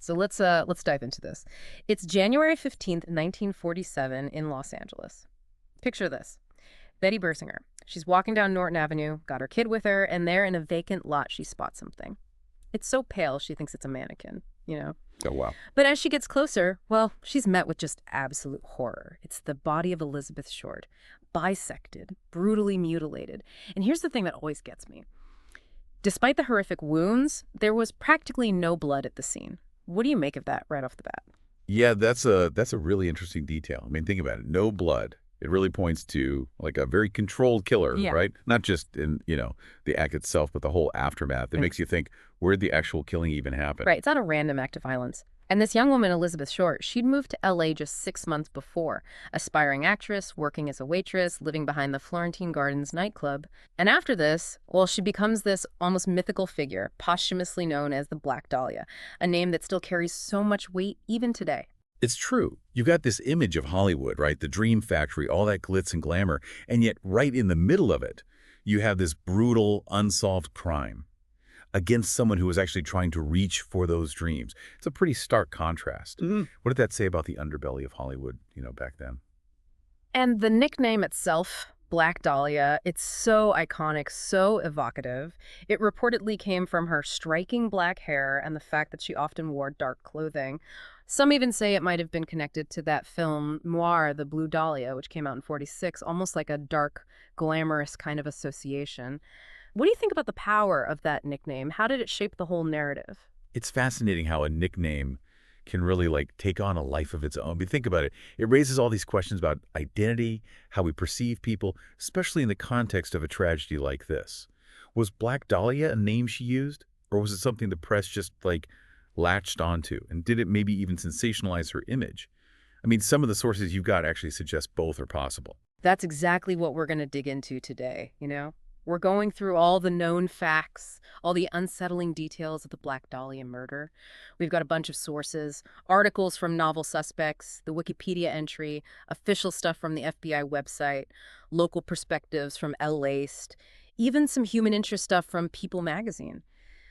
So let's dive into this. It's January 15th, 1947 in Los Angeles. Picture this. Betty Bersinger. She's walking down Norton Avenue, got her kid with her, and there in a vacant lot she spots something. It's so pale she thinks it's a mannequin. Oh, wow. But as she gets closer, well, she's met with just absolute horror. It's the body of Elizabeth Short, bisected, brutally mutilated. And here's the thing that always gets me. Despite the horrific wounds, there was practically no blood at the scene. What do you make of that right off the bat? Yeah, that's a really interesting detail. I mean, think about it. No blood. It really points to like a very controlled killer, Yeah. right? Not just in, the act itself, but the whole aftermath. It makes you think, where did the actual killing even happen? Right, it's not a random act of violence. And this young woman, Elizabeth Short, she'd moved to LA just 6 months before. Aspiring actress, working as a waitress, living behind the Florentine Gardens nightclub. And after this, well, she becomes this almost mythical figure, posthumously known as the Black Dahlia, a name that still carries so much weight even today. It's true. You've got this image of Hollywood, right? The dream factory, all that glitz and glamour. And yet right in the middle of it, you have this brutal, unsolved crime against someone who was actually trying to reach for those dreams. It's a pretty stark contrast. What did that say about the underbelly of Hollywood, back then? And the nickname itself, Black Dahlia, it's so iconic, so evocative. It reportedly came from her striking black hair and the fact that she often wore dark clothing. Some even say it might have been connected to that film noir, The Blue Dahlia, which came out in '46, almost like a dark, glamorous kind of association. What do you think about the power of that nickname? How did it shape the whole narrative? It's fascinating how a nickname can really take on a life of its own. But think about it. It raises all these questions about identity, how we perceive people, especially in the context of a tragedy like this. Was Black Dahlia a name she used? Or was it something the press just latched onto? And did it maybe even sensationalize her image? I mean, some of the sources you've got actually suggest both are possible. That's exactly what we're going to dig into today. We're going through all the known facts, all the unsettling details of the Black Dahlia murder. We've got a bunch of sources, articles from novel suspects, the Wikipedia entry, official stuff from the FBI website, local perspectives from Laced, even some human interest stuff from People magazine.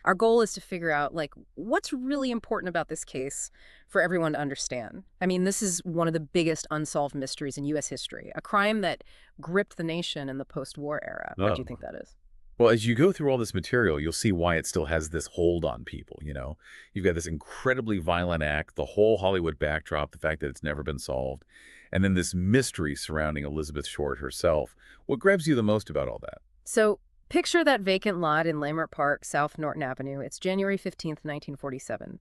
Our goal is to figure out, what's really important about this case for everyone to understand. I mean, this is one of the biggest unsolved mysteries in U.S. history, a crime that gripped the nation in the post-war era. What do you think that is? Well, as you go through all this material, you'll see why it still has this hold on people, You've got this incredibly violent act, the whole Hollywood backdrop, the fact that it's never been solved, and then this mystery surrounding Elizabeth Short herself. What grabs you the most about all that? So picture that vacant lot in Leimert Park, South Norton Avenue. It's January 15th, 1947.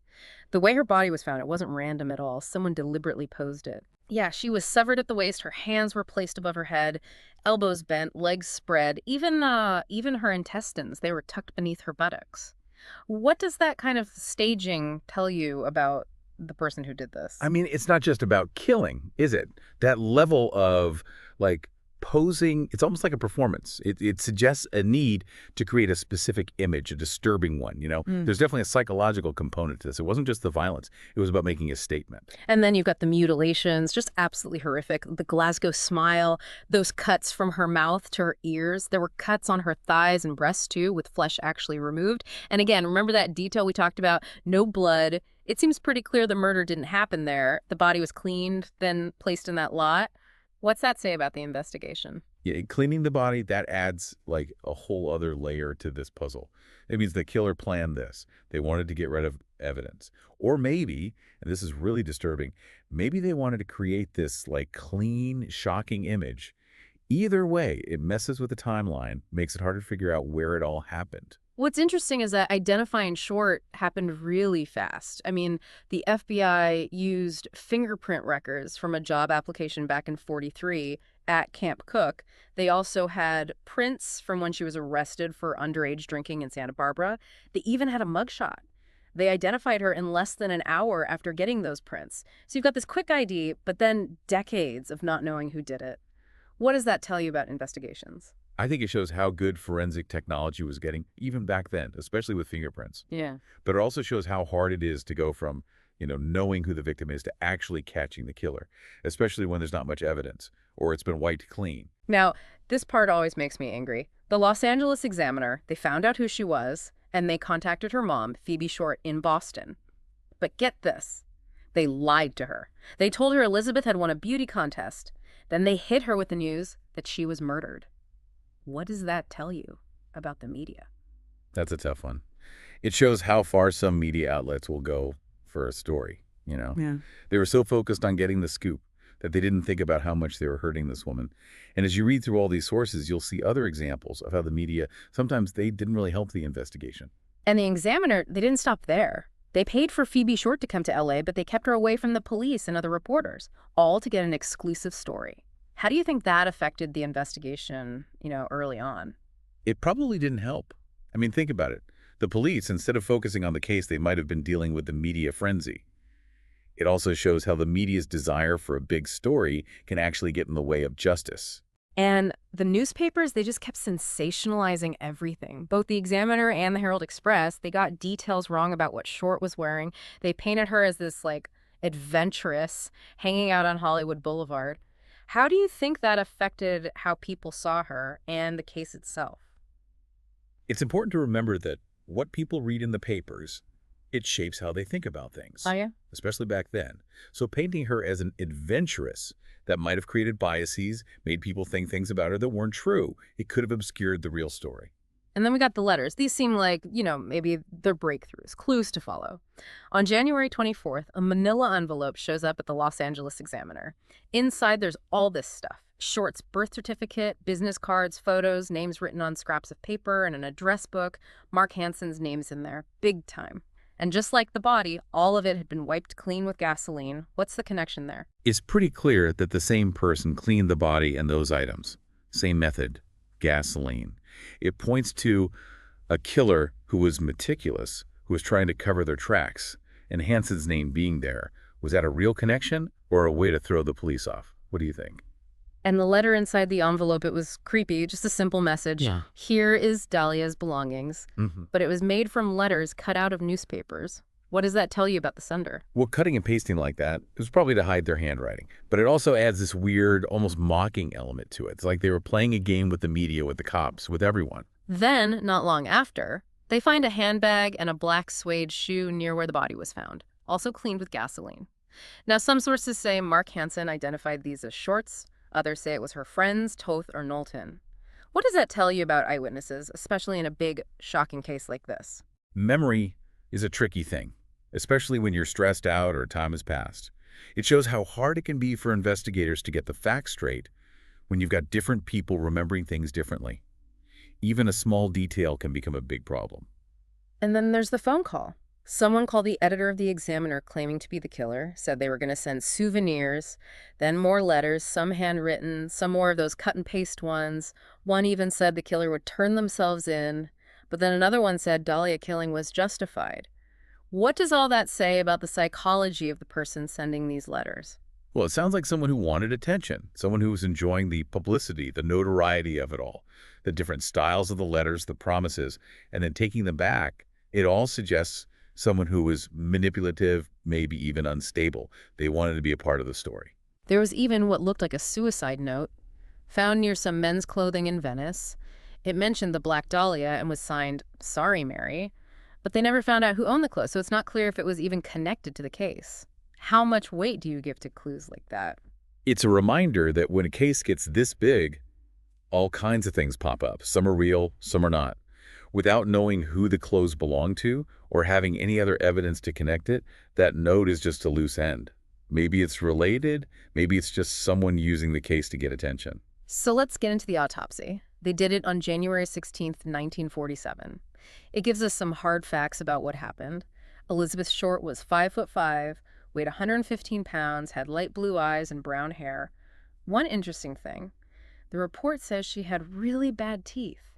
The way her body was found, it wasn't random at all. Someone deliberately posed it. Yeah, she was severed at the waist. Her hands were placed above her head, elbows bent, legs spread. Even her intestines, they were tucked beneath her buttocks. What does that kind of staging tell you about the person who did this? I mean, it's not just about killing, is it? That level of, posing, it's almost like a performance. It suggests a need to create a specific image, a disturbing one, There's definitely a psychological component to this. It wasn't just the violence. It was about making a statement. And then you've got the mutilations, just absolutely horrific. The Glasgow smile, those cuts from her mouth to her ears. There were cuts on her thighs and breasts, too, with flesh actually removed. And again, remember that detail we talked about? No blood. It seems pretty clear the murder didn't happen there. The body was cleaned, then placed in that lot. What's that say about the investigation? Yeah, cleaning the body, that adds a whole other layer to this puzzle. It means the killer planned this. They wanted to get rid of evidence. Or maybe, and this is really disturbing, maybe they wanted to create this clean, shocking image. Either way, it messes with the timeline, makes it hard to figure out where it all happened. What's interesting is that identifying Short happened really fast. I mean, the FBI used fingerprint records from a job application back in '43 at Camp Cook. They also had prints from when she was arrested for underage drinking in Santa Barbara. They even had a mugshot. They identified her in less than an hour after getting those prints. So you've got this quick ID, but then decades of not knowing who did it. What does that tell you about investigations? I think it shows how good forensic technology was getting, even back then, especially with fingerprints. Yeah. But it also shows how hard it is to go from, knowing who the victim is to actually catching the killer, especially when there's not much evidence or it's been wiped clean. Now, this part always makes me angry. The Los Angeles Examiner, they found out who she was, and they contacted her mom, Phoebe Short, in Boston. But get this. They lied to her. They told her Elizabeth had won a beauty contest. Then they hit her with the news that she was murdered. What does that tell you about the media? That's a tough one. It shows how far some media outlets will go for a story, you know? Yeah. They were so focused on getting the scoop that they didn't think about how much they were hurting this woman. And as you read through all these sources, you'll see other examples of how the media, sometimes they didn't really help the investigation. And the Examiner, they didn't stop there. They paid for Phoebe Short to come to LA, but they kept her away from the police and other reporters, all to get an exclusive story. How do you think that affected the investigation, early on? It probably didn't help. I mean, think about it. The police, instead of focusing on the case, they might have been dealing with the media frenzy. It also shows how the media's desire for a big story can actually get in the way of justice. And the newspapers, they just kept sensationalizing everything. Both the Examiner and the Herald Express, they got details wrong about what Short was wearing. They painted her as this, adventuress hanging out on Hollywood Boulevard. How do you think that affected how people saw her and the case itself? It's important to remember that what people read in the papers, it shapes how they think about things. Oh, yeah? Especially back then. So painting her as an adventuress, that might have created biases, made people think things about her that weren't true. It could have obscured the real story. And then we got the letters. These seem like, maybe they're breakthroughs, clues to follow. On January 24th, a manila envelope shows up at the Los Angeles Examiner. Inside, there's all this stuff. Short's birth certificate, business cards, photos, names written on scraps of paper, and an address book. Mark Hansen's name's in there. Big time. And just like the body, all of it had been wiped clean with gasoline. What's the connection there? It's pretty clear that the same person cleaned the body and those items. Same method, gasoline. It points to a killer who was meticulous, who was trying to cover their tracks, and Hansen's name being there. Was that a real connection or a way to throw the police off? What do you think? And the letter inside the envelope, it was creepy, just a simple message. Yeah. Here is Dahlia's belongings. But it was made from letters cut out of newspapers. What does that tell you about the sender? Well, cutting and pasting like that was probably to hide their handwriting. But it also adds this weird, almost mocking element to it. It's like they were playing a game with the media, with the cops, with everyone. Then, not long after, they find a handbag and a black suede shoe near where the body was found, also cleaned with gasoline. Now, some sources say Mark Hansen identified these as Short's. Others say it was her friends, Toth or Knowlton. What does that tell you about eyewitnesses, especially in a big, shocking case like this? Memory is a tricky thing, especially when you're stressed out or time has passed. It shows how hard it can be for investigators to get the facts straight when you've got different people remembering things differently. Even a small detail can become a big problem. And then there's the phone call. Someone called the editor of the Examiner claiming to be the killer, said they were going to send souvenirs, then more letters, some handwritten, some more of those cut and paste ones. One even said the killer would turn themselves in, but then another one said Dahlia killing was justified. What does all that say about the psychology of the person sending these letters? Well, it sounds like someone who wanted attention, someone who was enjoying the publicity, the notoriety of it all, the different styles of the letters, the promises, and then taking them back. It all suggests someone who was manipulative, maybe even unstable. They wanted to be a part of the story. There was even what looked like a suicide note found near some men's clothing in Venice. It mentioned the Black Dahlia and was signed, "Sorry, Mary," but they never found out who owned the clothes, so it's not clear if it was even connected to the case. How much weight do you give to clues like that? It's a reminder that when a case gets this big, all kinds of things pop up. Some are real, some are not. Without knowing who the clothes belong to or having any other evidence to connect it, that note is just a loose end. Maybe it's related, maybe it's just someone using the case to get attention. So let's get into the autopsy. They did it on January 16th, 1947. It gives us some hard facts about what happened. Elizabeth Short was 5'5", weighed 115 pounds, had light blue eyes and brown hair. One interesting thing, the report says she had really bad teeth.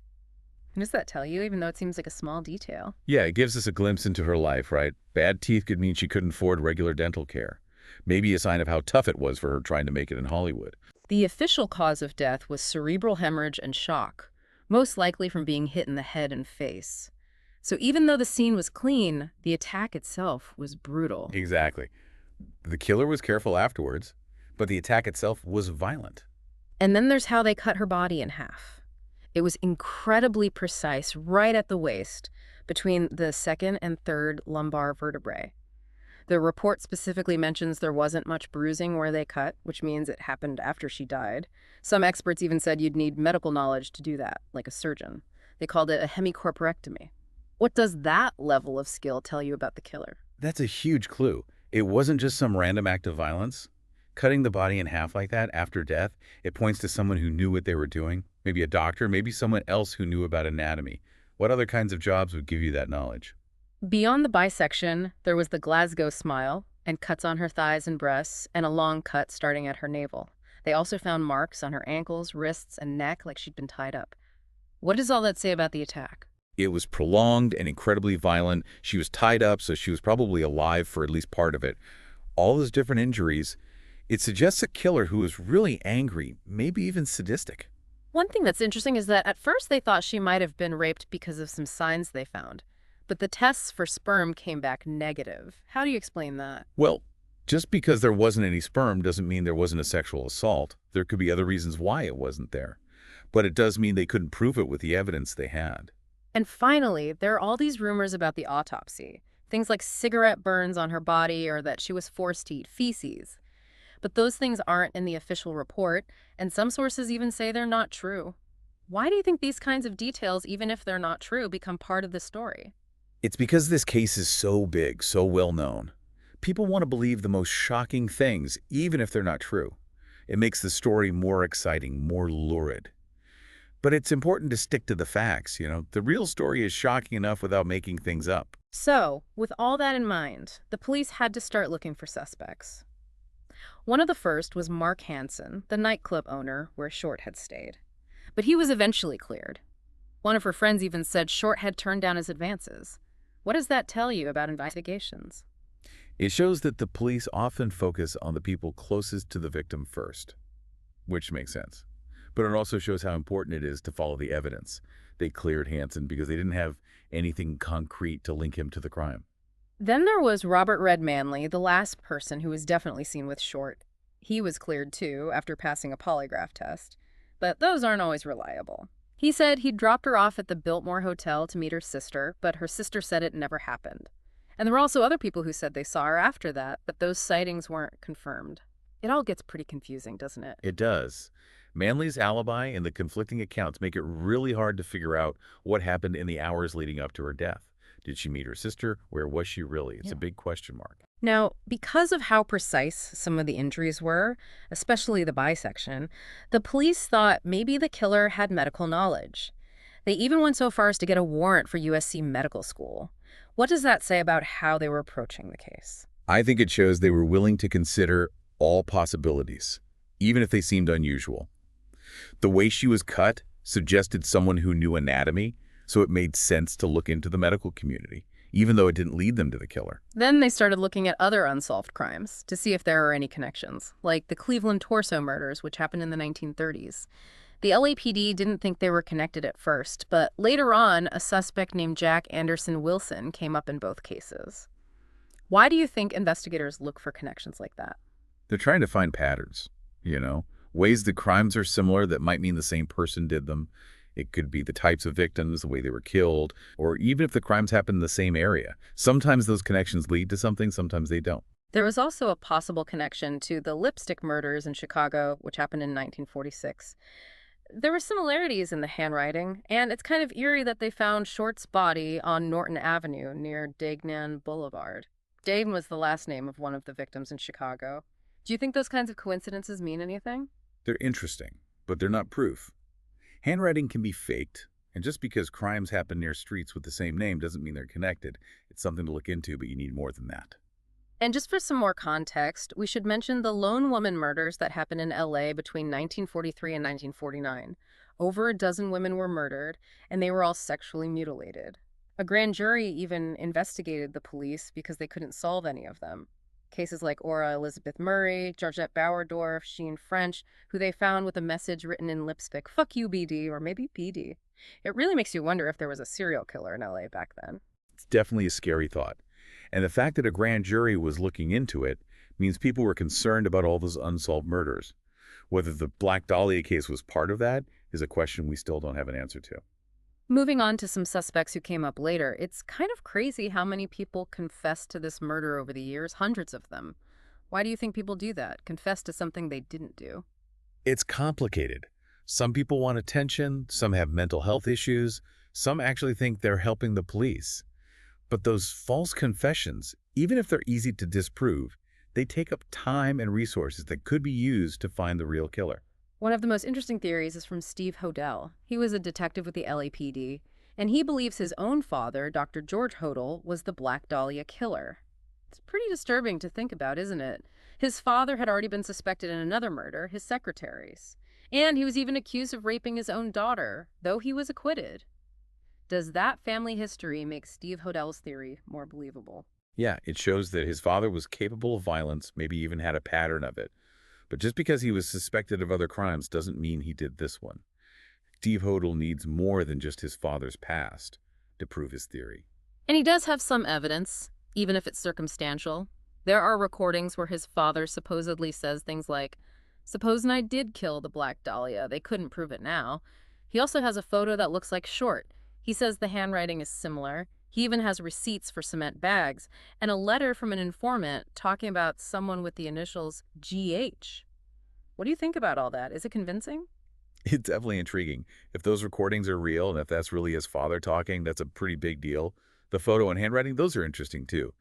What does that tell you, even though it seems like a small detail? Yeah, it gives us a glimpse into her life, right? Bad teeth could mean she couldn't afford regular dental care. Maybe a sign of how tough it was for her trying to make it in Hollywood. The official cause of death was cerebral hemorrhage and shock, most likely from being hit in the head and face. So even though the scene was clean, the attack itself was brutal. Exactly. The killer was careful afterwards, but the attack itself was violent. And then there's how they cut her body in half. It was incredibly precise, right at the waist, between the second and third lumbar vertebrae. The report specifically mentions there wasn't much bruising where they cut, which means it happened after she died. Some experts even said you'd need medical knowledge to do that, like a surgeon. They called it a hemicorporectomy. What does that level of skill tell you about the killer? That's a huge clue. It wasn't just some random act of violence. Cutting the body in half like that after death, it points to someone who knew what they were doing. Maybe a doctor, maybe someone else who knew about anatomy. What other kinds of jobs would give you that knowledge? Beyond the bisection, there was the Glasgow smile, and cuts on her thighs and breasts, and a long cut starting at her navel. They also found marks on her ankles, wrists, and neck like she'd been tied up. What does all that say about the attack? It was prolonged and incredibly violent. She was tied up, so she was probably alive for at least part of it. All those different injuries, it suggests a killer who was really angry, maybe even sadistic. One thing that's interesting is that at first they thought she might have been raped because of some signs they found. But the tests for sperm came back negative. How do you explain that? Well, just because there wasn't any sperm doesn't mean there wasn't a sexual assault. There could be other reasons why it wasn't there. But it does mean they couldn't prove it with the evidence they had. And finally, there are all these rumors about the autopsy. Things like cigarette burns on her body or that she was forced to eat feces. But those things aren't in the official report, and some sources even say they're not true. Why do you think these kinds of details, even if they're not true, become part of the story? It's because this case is so big, so well known. People want to believe the most shocking things, even if they're not true. It makes the story more exciting, more lurid. But it's important to stick to the facts, you know. The real story is shocking enough without making things up. So, with all that in mind, the police had to start looking for suspects. One of the first was Mark Hansen, the nightclub owner where Short had stayed. But he was eventually cleared. One of her friends even said Short had turned down his advances. What does that tell you about investigations? It shows that the police often focus on the people closest to the victim first, which makes sense. But it also shows how important it is to follow the evidence. They cleared Hansen because they didn't have anything concrete to link him to the crime. Then there was Robert Red Manley, the last person who was definitely seen with Short. He was cleared too, after passing a polygraph test. But those aren't always reliable. He said he'd dropped her off at the Biltmore Hotel to meet her sister, but her sister said it never happened. And there were also other people who said they saw her after that, but those sightings weren't confirmed. It all gets pretty confusing, doesn't it? It does. Manley's alibi and the conflicting accounts make it really hard to figure out what happened in the hours leading up to her death. Did she meet her sister? Where was she really? It's a big question mark. Now, because of how precise some of the injuries were, especially the bisection, the police thought maybe the killer had medical knowledge. They even went so far as to get a warrant for USC Medical School. What does that say about how they were approaching the case? I think it shows they were willing to consider all possibilities, even if they seemed unusual. The way she was cut suggested someone who knew anatomy, so it made sense to look into the medical community, even though it didn't lead them to the killer. Then they started looking at other unsolved crimes to see if there are any connections, like the Cleveland torso murders, which happened in the 1930s. The LAPD didn't think they were connected at first, but later on, a suspect named Jack Anderson Wilson came up in both cases. Why do you think investigators look for connections like that? They're trying to find patterns, you know, ways the crimes are similar that might mean the same person did them. It could be the types of victims, the way they were killed, or even if the crimes happened in the same area. Sometimes those connections lead to something, sometimes they don't. There was also a possible connection to the lipstick murders in Chicago, which happened in 1946. There were similarities in the handwriting, and it's kind of eerie that they found Short's body on Norton Avenue near Dagnan Boulevard. Dane was the last name of one of the victims in Chicago. Do you think those kinds of coincidences mean anything? They're interesting, but they're not proof. Handwriting can be faked, and just because crimes happen near streets with the same name doesn't mean they're connected. It's something to look into, but you need more than that. And just for some more context, we should mention the lone woman murders that happened in LA between 1943 and 1949. Over a dozen women were murdered, and they were all sexually mutilated. A grand jury even investigated the police because they couldn't solve any of them. Cases like Ora Elizabeth Murray, Georgette Bauerdorf, Sheen French, who they found with a message written in lipstick, "Fuck you, BD," or maybe PD. It really makes you wonder if there was a serial killer in LA back then. It's definitely a scary thought. And the fact that a grand jury was looking into it means people were concerned about all those unsolved murders. Whether the Black Dahlia case was part of that is a question we still don't have an answer to. Moving on to some suspects who came up later, it's kind of crazy how many people confessed to this murder over the years, hundreds of them. Why do you think people do that? Confess to something they didn't do? It's complicated. Some people want attention, some have mental health issues, some actually think they're helping the police. But those false confessions, even if they're easy to disprove, they take up time and resources that could be used to find the real killer. One of the most interesting theories is from Steve Hodel. He was a detective with the LAPD, and he believes his own father, Dr. George Hodel, was the Black Dahlia killer. It's pretty disturbing to think about, isn't it? His father had already been suspected in another murder, his secretary's. And he was even accused of raping his own daughter, though he was acquitted. Does that family history make Steve Hodel's theory more believable? Yeah, it shows that his father was capable of violence, maybe even had a pattern of it. But just because he was suspected of other crimes doesn't mean he did this one. Steve Hodel needs more than just his father's past to prove his theory. And he does have some evidence, even if it's circumstantial. There are recordings where his father supposedly says things like, "Supposing I did kill the Black Dahlia, they couldn't prove it now." He also has a photo that looks like Short. He says the handwriting is similar. He even has receipts for cement bags and a letter from an informant talking about someone with the initials GH. What do you think about all that? Is it convincing? It's definitely intriguing. If those recordings are real and if that's really his father talking, that's a pretty big deal. The photo and handwriting, those are interesting too.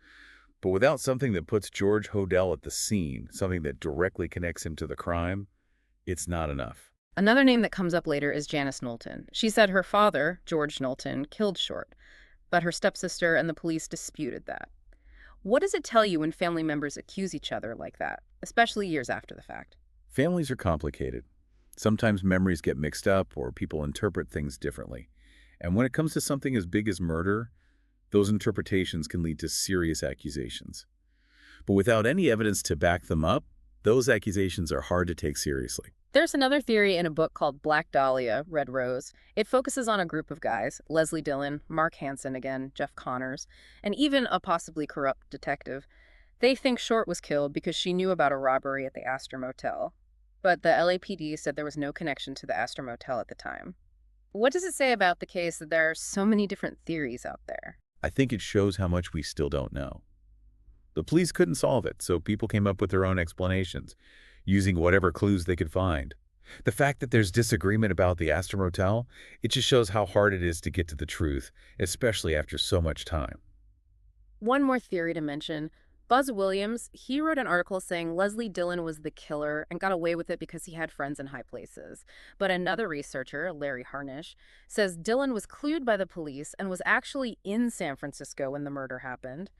But without something that puts George Hodel at the scene, something that directly connects him to the crime, it's not enough. Another name that comes up later is Janice Knowlton. She said her father, George Knowlton, killed Short, but her stepsister and the police disputed that. What does it tell you when family members accuse each other like that, especially years after the fact? Families are complicated. Sometimes memories get mixed up or people interpret things differently. And when it comes to something as big as murder, those interpretations can lead to serious accusations. But without any evidence to back them up, those accusations are hard to take seriously. There's another theory in a book called Black Dahlia, Red Rose. It focuses on a group of guys, Leslie Dillon, Mark Hansen again, Jeff Connors, and even a possibly corrupt detective. They think Short was killed because she knew about a robbery at the Astor Motel. But the LAPD said there was no connection to the Astor Motel at the time. What does it say about the case that there are so many different theories out there? I think it shows how much we still don't know. The police couldn't solve it, so people came up with their own explanations, using whatever clues they could find. The fact that there's disagreement about the Astor Motel, it just shows how hard it is to get to the truth, especially after so much time. One more theory to mention. Buzz Williams, he wrote an article saying Leslie Dillon was the killer and got away with it because he had friends in high places. But another researcher, Larry Harnish, says Dillon was clued by the police and was actually in San Francisco when the murder happened.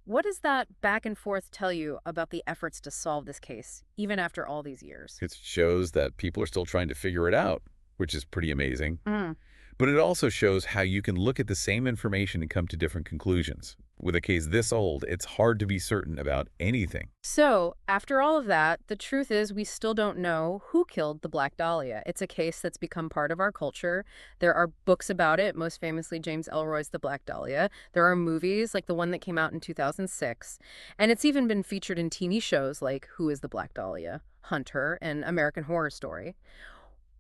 What does that back and forth tell you about the efforts to solve this case, even after all these years? It shows that people are still trying to figure it out, which is pretty amazing. Mm. But it also shows how you can look at the same information and come to different conclusions. With a case this old, it's hard to be certain about anything. So, after all of that, the truth is we still don't know who killed the Black Dahlia. It's a case that's become part of our culture. There are books about it, most famously James Ellroy's The Black Dahlia. There are movies, like the one that came out in 2006. And it's even been featured in TV shows like Who is the Black Dahlia, Hunter, and American Horror Story.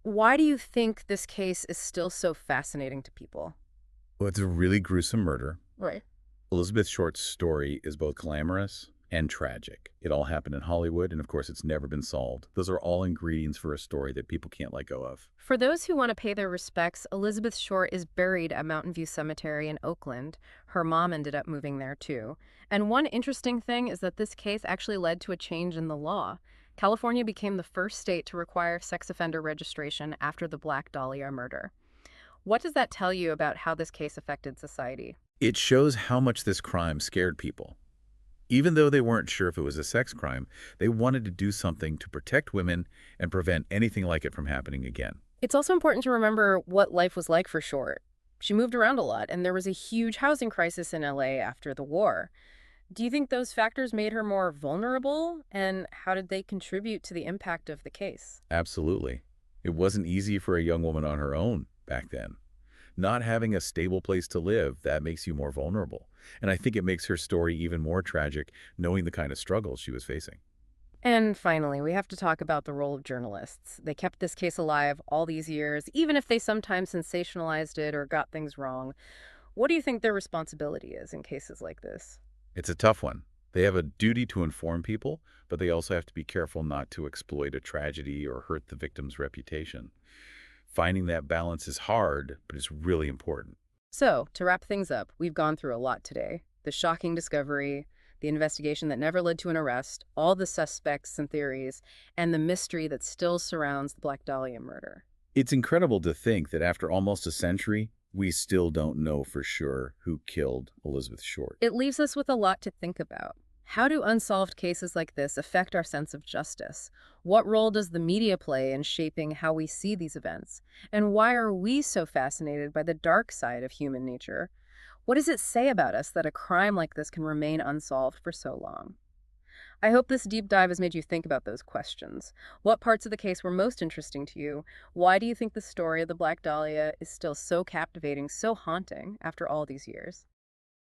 Why do you think this case is still so fascinating to people? Well, it's a really gruesome murder. Right. Elizabeth Short's story is both glamorous and tragic. It all happened in Hollywood, and of course, it's never been solved. Those are all ingredients for a story that people can't let go of. For those who want to pay their respects, Elizabeth Short is buried at Mountain View Cemetery in Oakland. Her mom ended up moving there, too. And one interesting thing is that this case actually led to a change in the law. California became the first state to require sex offender registration after the Black Dahlia murder. What does that tell you about how this case affected society? It shows how much this crime scared people. Even though they weren't sure if it was a sex crime, they wanted to do something to protect women and prevent anything like it from happening again. It's also important to remember what life was like for Short. She moved around a lot, and there was a huge housing crisis in LA after the war. Do you think those factors made her more vulnerable, and how did they contribute to the impact of the case? Absolutely. It wasn't easy for a young woman on her own back then. Not having a stable place to live, that makes you more vulnerable. And I think it makes her story even more tragic, knowing the kind of struggles she was facing. And finally, we have to talk about the role of journalists. They kept this case alive all these years, even if they sometimes sensationalized it or got things wrong. What do you think their responsibility is in cases like this? It's a tough one. They have a duty to inform people, but they also have to be careful not to exploit a tragedy or hurt the victim's reputation. Finding that balance is hard, but it's really important. So, to wrap things up, we've gone through a lot today. The shocking discovery, the investigation that never led to an arrest, all the suspects and theories, and the mystery that still surrounds the Black Dahlia murder. It's incredible to think that after almost a century, we still don't know for sure who killed Elizabeth Short. It leaves us with a lot to think about. How do unsolved cases like this affect our sense of justice? What role does the media play in shaping how we see these events? And why are we so fascinated by the dark side of human nature? What does it say about us that a crime like this can remain unsolved for so long? I hope this deep dive has made you think about those questions. What parts of the case were most interesting to you? Why do you think the story of the Black Dahlia is still so captivating, so haunting after all these years?